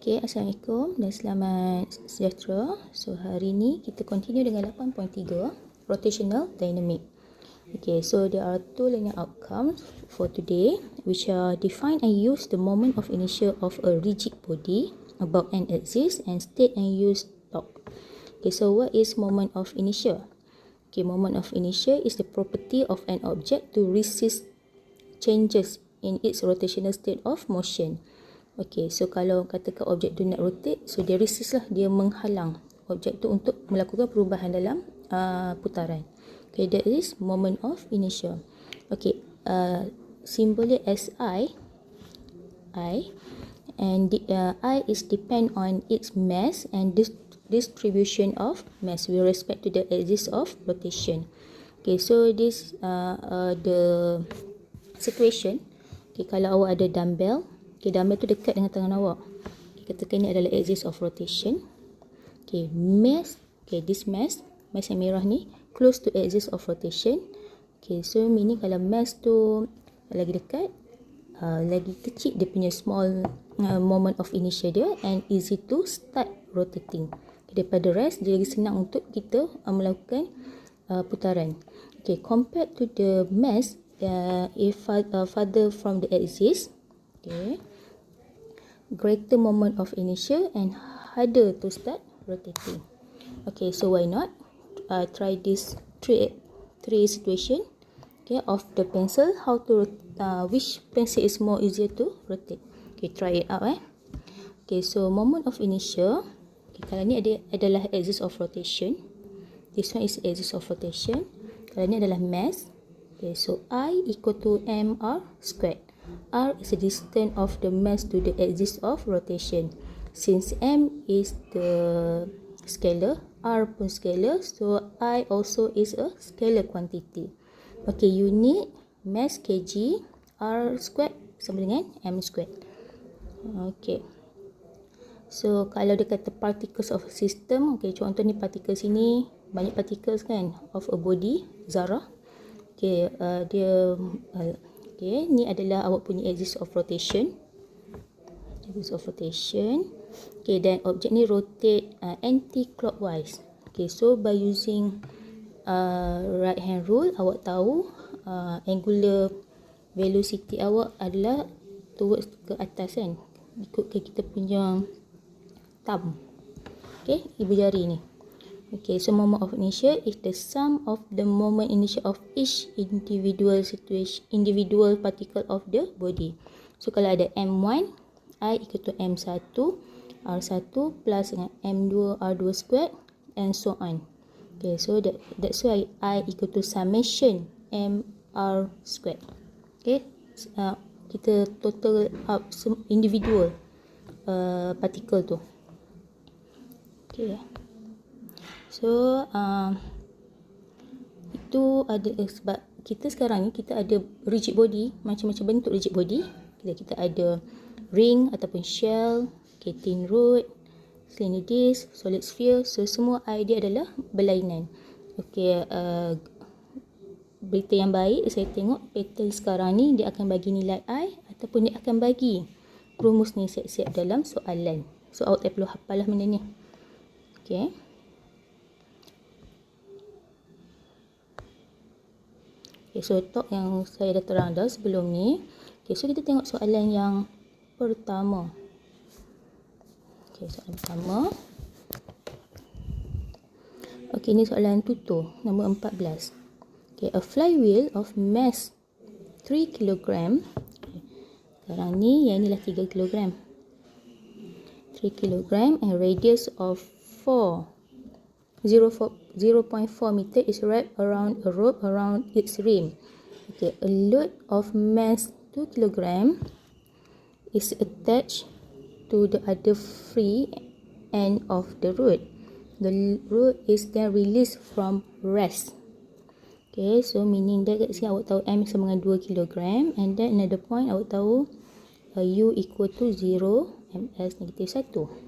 Okay, Assalamualaikum dan selamat sejahtera. So, hari ni kita continue dengan 8.3 Rotational Dynamic. Okay, so there are two learning outcomes for today which are define and use the moment of inertia of a rigid body about an axis and state and use torque. Okay, so what is moment of inertia? Okay, moment of inertia is the property of an object to resist changes in its rotational state of motion. Okay, so kalau katakan objek tu nak rotate, so dia resist lah, dia menghalang objek tu untuk melakukan perubahan dalam putaran. Okay, that is moment of inertia. Okay, symbol dia SI, and I is depend on its mass and distribution of mass with respect to the axis of rotation. Okay, so this the situation. Okay, kalau awak ada dumbbell, okay, dumbbell tu dekat dengan tangan awak. Okay, katakan ini adalah axis of rotation. Okay, mass, okay, this mass yang merah ni close to axis of rotation. Okay, so meaning kalau mass tu lagi dekat, lagi kecil dia punya small moment of inertia dia and easy to start rotating. Okay, daripada rest, dia lagi senang untuk kita melakukan putaran. Okay, compared to the mass, if farther from the axis, okay, greater moment of inertia and harder to start rotating. Okay, so why not try this three situation, okay, of the pencil, how to which pencil is more easier to rotate. Okay, try it out. Okay, so moment of inertia, okay, kalau ni adalah axis of rotation, this one is axis of rotation. Kalau ni adalah mass, okay, so I equal to mr squared. R is the distance of the mass to the axis of rotation. Since m is the scalar, R pun scalar, so I also is a scalar quantity. Okay, unit mass kg, R squared sama dengan m squared. Okay, so kalau dia kata particles of a system, okay, contoh ni partikel sini, banyak particles kan of a body, zarah. Okay, okay, ni adalah awak punya axis of rotation. Axis of rotation. Okay, dan objek ni rotate anti-clockwise. Okay, so by using right hand rule, awak tahu angular velocity awak adalah towards ke atas kan, ikutkan kita punya thumb. Okay, ibu jari ni. Okay, so moment of inertia is the sum of the moment inertia of each individual particle of the body. So kalau ada M1, I equal to M1, R1 plus dengan M2, R2 squared and so on. Okay, so that's why I equal to summation MR squared. Okay, kita total up individual particle tu. Okay, so itu ada sebab kita sekarang ni kita ada rigid body, macam-macam bentuk rigid body. Kita ada ring ataupun shell, okay, thin rod, slender disc, solid sphere. So semua idea adalah berlainan. Okay, berita yang baik saya tengok pattern sekarang ni dia akan bagi nilai I ataupun dia akan bagi rumus ni siap-siap dalam soalan. So awak tak perlu hafal lah benda ni. Okay, okay, so talk yang saya dah terang dah sebelum ni. Okay, so kita tengok soalan yang pertama. Okay, soalan pertama. Okay, ini soalan tutur nombor 14. Okay, a flywheel of mass 3 kg. Okay, sekarang ni yang inilah 3 kg. 3 kg and radius of 0.4 meter is wrapped around a rope around its rim. Okay, a load of mass 2 kg is attached to the other free end of the rod. The rod is then released from rest. Okay, so meaning that kat sini awak tahu M sama dengan 2 kg and then another point awak tahu U equal to 0, ms negative 1.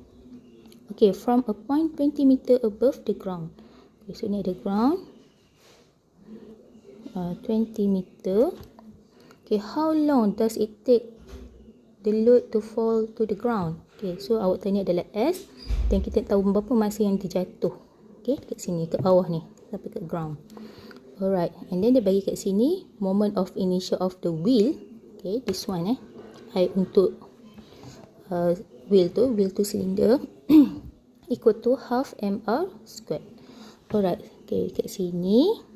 Okay, from a point 20 meter above the ground. Okay, so ni ada ground 20 meter. Okay, how long does it take the load to fall to the ground. Okay, so awak tahu ni adalah S, dan kita tahu berapa masa yang terjatuh. Okay, kat sini, kat bawah ni, sampai kat ground. Alright, and then dia bagi kat sini moment of inertia of the wheel. Okay, this one I untuk wheel to cylinder equal to half mr squared. Alright, okay, kat sini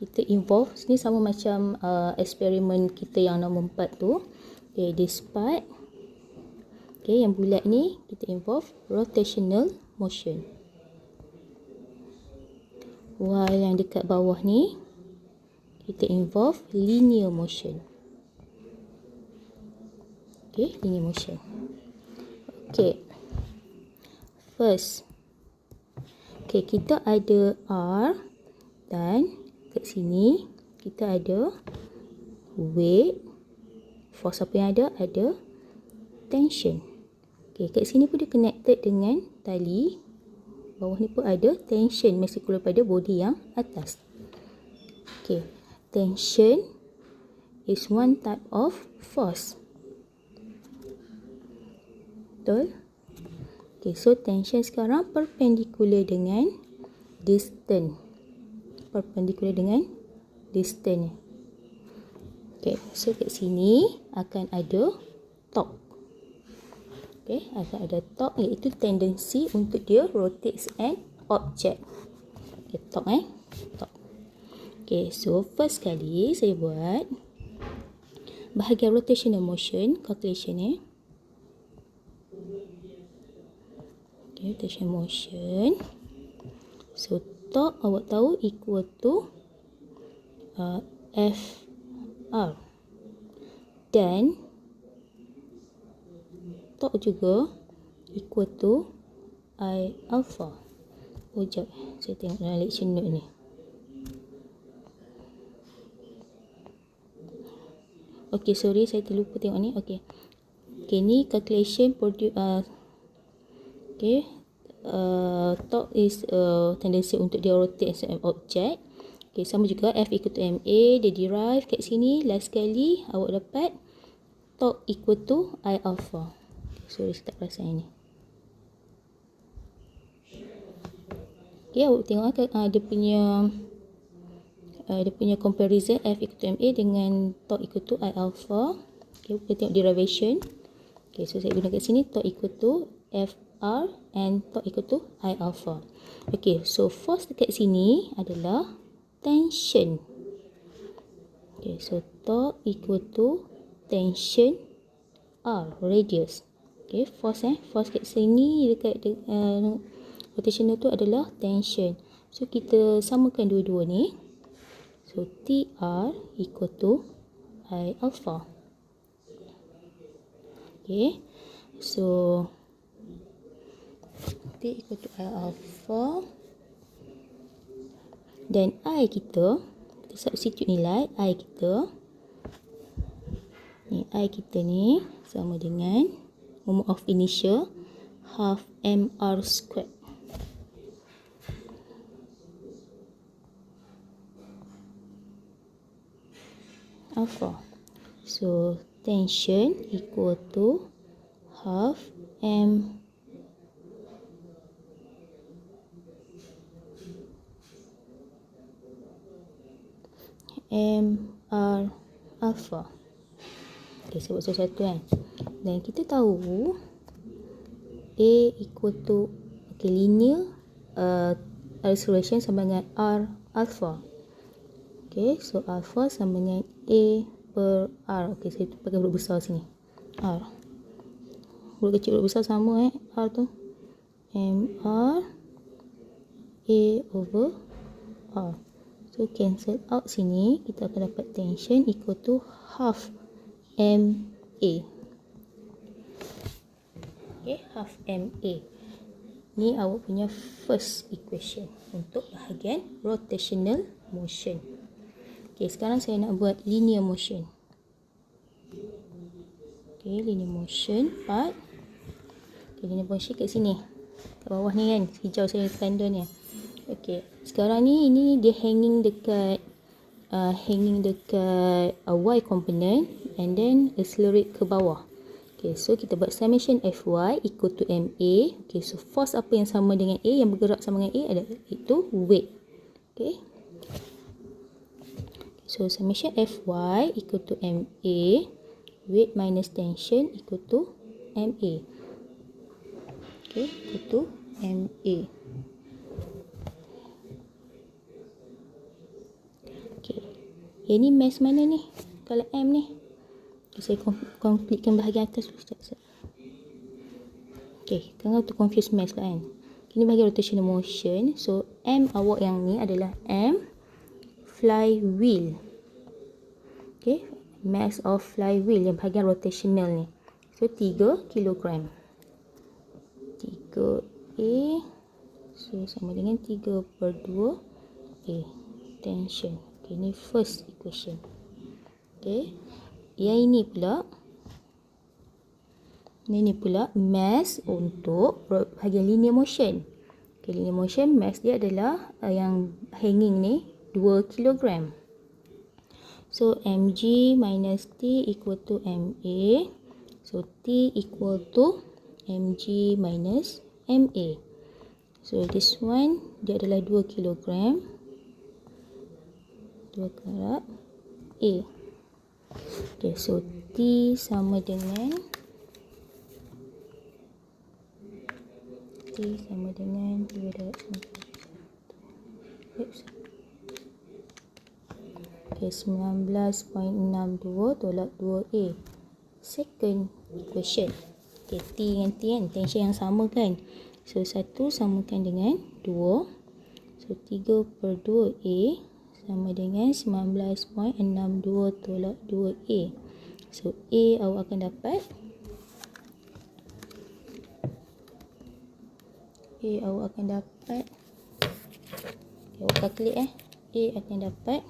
kita involve, sini sama macam eksperimen kita yang nombor 4 tu. Okay, this part, okay, yang bulat ni kita involve rotational motion. While yang dekat bawah ni kita involve linear motion. Okay, linear motion. Okay, first, okay, kita ada R, dan kat sini kita ada weight. Force apa yang ada? Ada tension. Okay, kat sini pun dia connected dengan tali. Bawah ni pun ada tension, mesti keluar pada body yang atas. Okay, tension is one type of force. Betul? Okay, so tension sekarang perpendicular dengan distance. Perpendicular dengan distance. Okay, so kat sini akan ada torque. Okay, akan ada torque, iaitu tendency untuk dia rotates an object. Okay, torque torque. Okay, so first kali saya buat bahagian rotational motion calculation Okay, rotational motion. So torque awak tahu equal to FR, dan torque juga equal to I alpha. Oh, sekejap, saya tengok dalam lecture note ni. Okay, sorry, saya terlupa tengok ni. Okay, okay, ni calculation okay, torque is tendency untuk dia rotate as an object. Okay, sama juga F equal to MA, dia derive kat sini. Last kali awak dapat torque equal to I alpha. Sorry, saya tak perasan ini. Okay, awak tengok dia punya comparison F equal to MA dengan torque equal to I alpha. Okay, kita tengok derivation. Okay, so saya guna kat sini torque equal to FR and torque equal to I alpha. Okay, so force dekat sini adalah tension. Okay, so torque equal to tension R, radius. Okay, force kat sini dekat rotational tu adalah tension. So kita samakan dua-dua ni. So TR equal to I alpha. Okay, so T equal to I alpha, dan I kita substitute nilai I kita ni sama dengan moment of inertia half mr squared. Alpha. So tension equal to half mr alpha. Okay, saya buat satu-satu kan. Dan kita tahu A equal to linear acceleration sama dengan R alpha. Okay, so alpha sama dengan A per R. Okay, saya pakai huruf besar sini. R. Huruf kecil, huruf besar sama R tu. MR A over R. So cancel out sini, kita akan dapat tension equal to half MA. Okay, half MA. Ni awak punya first equation untuk bahagian rotational motion. Okay, sekarang saya nak buat linear motion. Okay, linear motion part. Okay, linear motion kat sini. Kat bawah ni kan, hijau saya tanda ni. Okay, sekarang ni ini dia hanging dekat Y component and then accelerate ke bawah. Okay, so kita buat summation Fy equal to Ma. Okay, so force apa yang sama dengan A, yang bergerak sama dengan A adalah itu weight. Okay. So summation Fy equal to Ma, weight minus tension equal to Ma. Okay, equal to Ma. Okay, ini mass mana ni? Kalau M ni. Okay, saya completekan bahagian atas dulu sekejap. Okay, tengah tu confuse mass lah kan. Ini bahagian rotational motion. So M awak yang ni adalah M flywheel. Okay, mass of flywheel yang bahagian rotational ni. So 3 kg. 3A. So sama dengan 3/2A. Tension. Okay, ni first equation. Okay. Yang ini pula mass untuk bahagian linear motion. Okay, linear motion mass dia adalah yang hanging ni 2 kg. So mg minus t equal to ma. So t equal to mg minus ma. So this one dia adalah 2 kg. 2 karat A. Okay, so T sama dengan okay, 19.62 tolak 2A. Second equation. Okay, T dengan T kan, tension yang sama kan. So 1 samakan dengan 2. So 3/2A sama dengan 19.62 tolak 2A. So A awak akan dapat awak calculate A akan dapat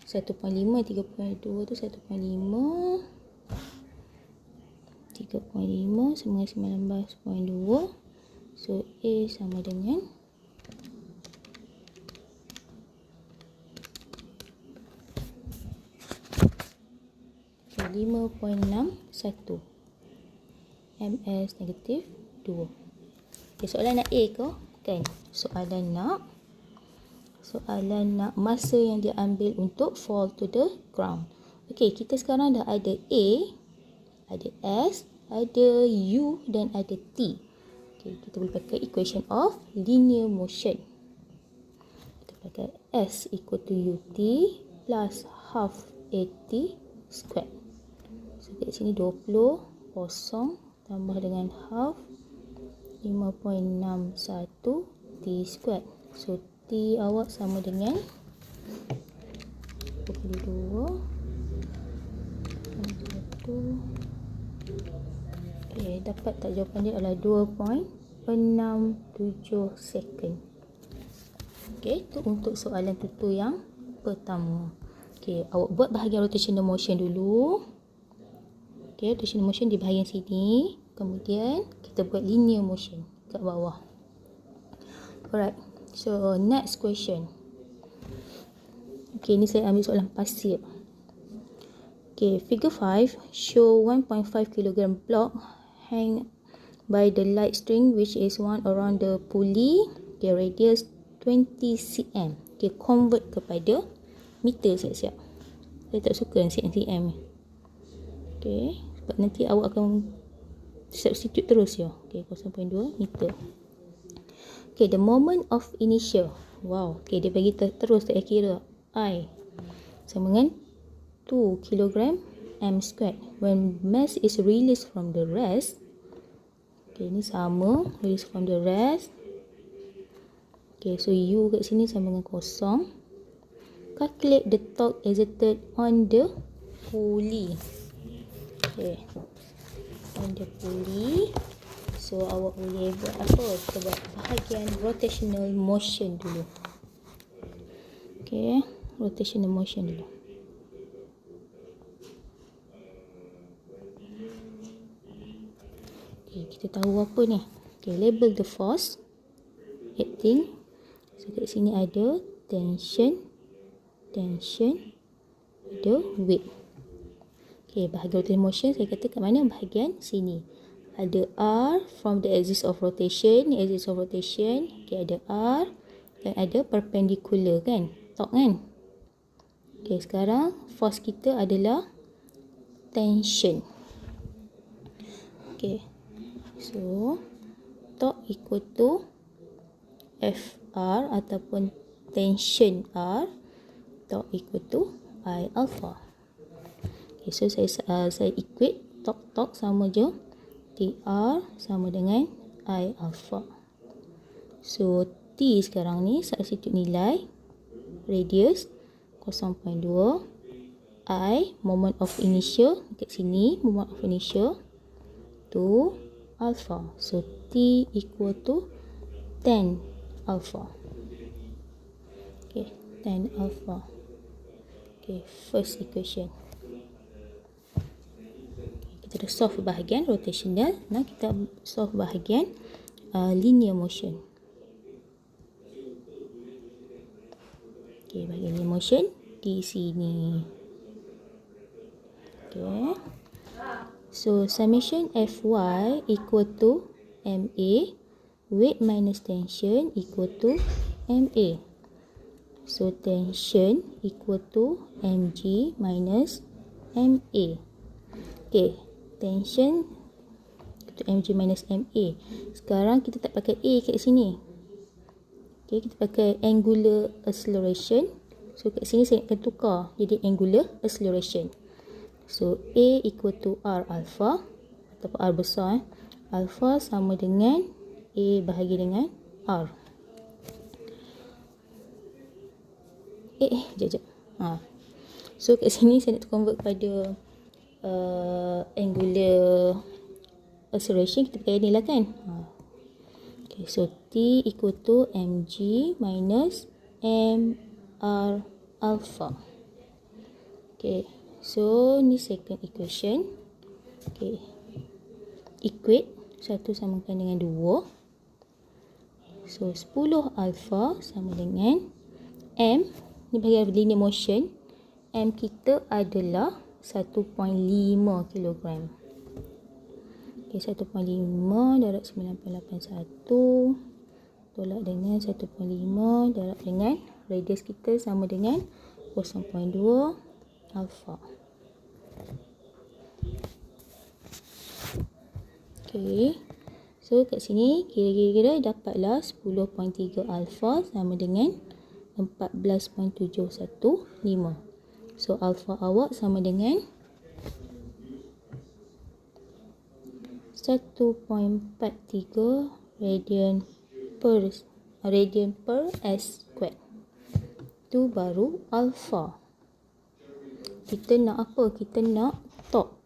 1.5, 3.2 tu 1.5, 3.5 sama dengan 19.2. So A sama dengan 5.61 ms negatif 2. Okay, soalan nak A ke? Kan? Soalan nak masa yang dia ambil untuk fall to the ground. Okay, kita sekarang dah ada A, ada S, ada U dan ada T. Okay, kita boleh pakai equation of linear motion. Kita pakai S equal to UT plus half AT squared. So kat sini 20 kosong tambah dengan half 5.61 T squared. So T awak sama dengan 22 okay, dapat tak jawapan dia adalah 2.67 second. Okay, itu untuk soalan tutur yang pertama. Okay, awak buat bahagian rotational motion dulu. Okay, rotational motion di bahagian sini. Kemudian kita buat linear motion kat bawah. Alright, so next question. Okay, ni saya ambil soalan pasir. Okay, figure 5 show 1.5 kg block hang by the light string which is wound around the pulley. Okay, radius 20 cm. Okay, convert kepada meter siap-siap. Saya tak suka cm ni. Okay, sebab nanti awak akan substitute terus ya. Okay, 0.2 meter. Okay, the moment of inertia. Wow, okay, dia bagi terus tak kira. I sama dengan 2 kg m squared. When mass is released from the rest. Okay, ini sama. Release from the rest. Okay, so U kat sini sama dengan kosong. Calculate the torque exerted on the pulley. Okay, on the pulley. So awak boleh buat apa? Kita buat bahagian rotational motion dulu. Okay, rotational motion dulu. Okay, kita tahu apa ni. Okay, label the force acting. So kat sini ada tension. tension, ada weight. Okay, bahagian rotation motion saya kata kat mana? Bahagian sini. Ada R from the axis of rotation. Axis of rotation. Okay, ada R. Dan ada perpendicular kan? Torque kan? Okay, sekarang force kita adalah tension. Okay. So, torque equal to FR ataupun tension R. Torque equal to I alpha. Okay, so saya equate torque sama je. TR sama dengan I alpha. So, T sekarang ni substitute nilai. Radius 0.2. I, moment of inertia. Kat sini, moment of inertia. To alpha. So, T equal to 10 alpha. Okay, 10 alpha. Okay, first equation. Kita dah solve bahagian rotational. Nah, kita solve bahagian linear motion. Okay, bahagian linear motion di sini. Okay. So, summation Fy equal to MA. Weight minus tension equal to MA. So, tension equal to mg minus MA. Okay, tension to mg minus MA. Sekarang kita tak pakai A kat sini. Okay, kita pakai angular acceleration. So, kat sini saya akan tukar jadi angular acceleration. So, A equal to R alpha ataupun R besar. Alpha sama dengan A bahagi dengan R. Sekejap. So, kat sini saya nak convert pada angular acceleration. Kita pakai ni lah kan. Okay, so T equal to mg minus mr alpha. Okay, so ni second equation. Okay, equate satu samakan dengan 2. So 10 alpha sama dengan m. Ni bahagian linear motion. M kita adalah 1.5 kg. Okay, 1.5 darab 9.81 tolak dengan 1.5 darab dengan radius kita sama dengan 0.2 alpha. Okay, so kat sini kira-kira dapatlah 10.3 alpha sama dengan 14.715. So, alpha awak sama dengan 1.43 radian per s squared. Itu baru alpha. Kita nak apa? Kita nak torque.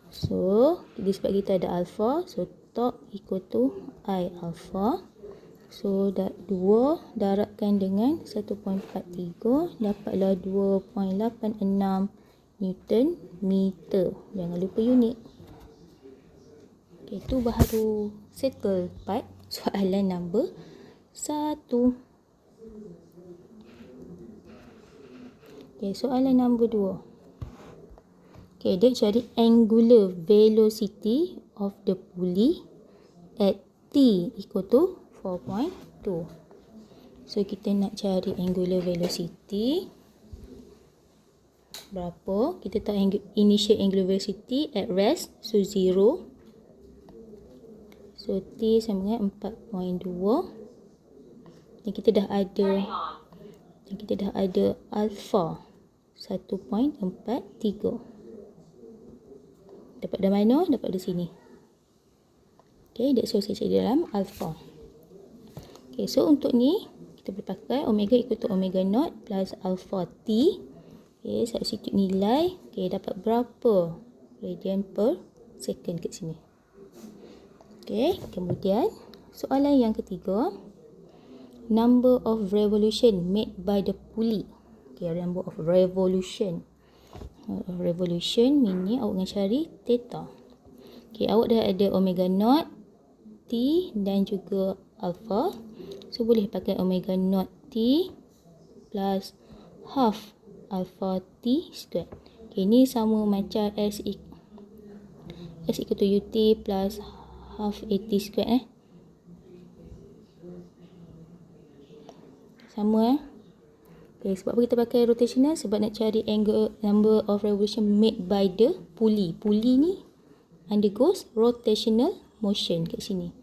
So, sebab kita ada alpha, so torque equal to I alpha. So, 2 darabkan dengan 1.43 dapatlah 2.86 Newton meter. Jangan lupa unit. Okay, itu baru settle part soalan nombor 1. Okay, soalan nombor 2. Okay, dia cari angular velocity of the pulley at T equal to 4.2. So, kita nak cari angular velocity. Berapa? Kita tahu initial angular velocity at rest. So, 0. So, T sama dengan 4.2. Dan kita dah ada alpha 1.43. Dapat dari mana? Dapat dari sini. Okay, that's why saya cari dalam alpha. Okay, so untuk ni kita boleh pakai omega equal to omega naught plus alpha T. Okay, substitute nilai. Okay, dapat berapa radian per second kat sini. Okay, kemudian soalan yang ketiga. Number of revolution made by the pulley. Okay, number of revolution. Revolution ni awak kena cari theta. Okay, awak dah ada omega naught, T dan juga alpha. So, boleh pakai omega naught T plus half alpha t squared. Okay, ni sama macam s equal to ut plus half at squared sama Okay, sebab apa kita pakai rotational? Sebab nak cari angle number of revolution made by the pulley. Pulley ni undergoes rotational motion kat sini.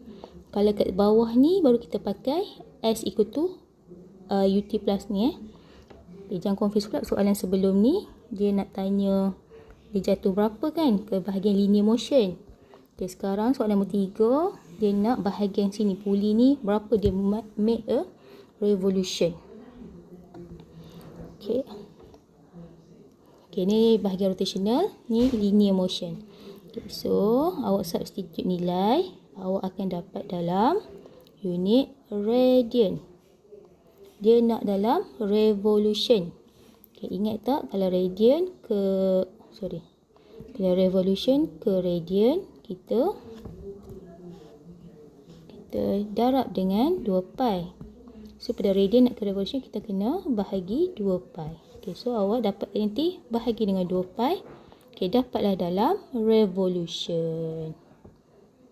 Kalau kat bawah ni baru kita pakai s equal to ut plus ni Okay, jangan confuse pula soalan sebelum ni dia nak tanya dia jatuh berapa kan ke bahagian linear motion. Okay, sekarang soalan nombor 3 dia nak bahagian sini pulley ni berapa dia make a revolution. Okay. Okay, ni bahagian rotational, ni linear motion. Okay, so awak substitute nilai, awak akan dapat dalam unit radian. Dia nak dalam revolution. Okay, ingat tak kalau radian ke kalau revolution ke radian kita darab dengan 2 pi. So pada radian nak ke revolution kita kena bahagi 2 pi. Okay, so awak dapat nanti bahagi dengan 2 pi. Okay, dapatlah dalam revolution.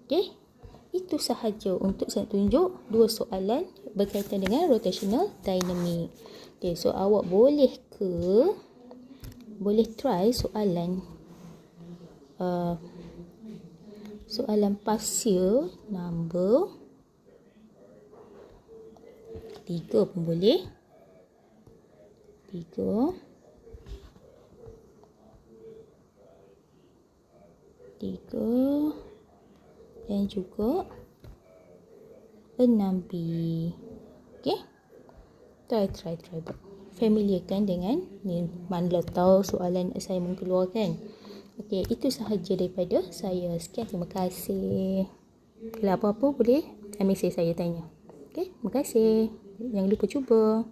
Okay, itu sahaja untuk saya tunjuk 2 soalan berkaitan dengan rotational dynamic. Okay, so awak boleh try soalan partial number 3 pun boleh. 3 dan juga 6B. Okay, try buat familiar kan dengan ni, mana tahu soalan assignment keluar kan. Okay, itu sahaja daripada saya. Sekian, terima kasih. Kalau apa-apa boleh mesej saya tanya. Okay, terima kasih. Jangan lupa cuba.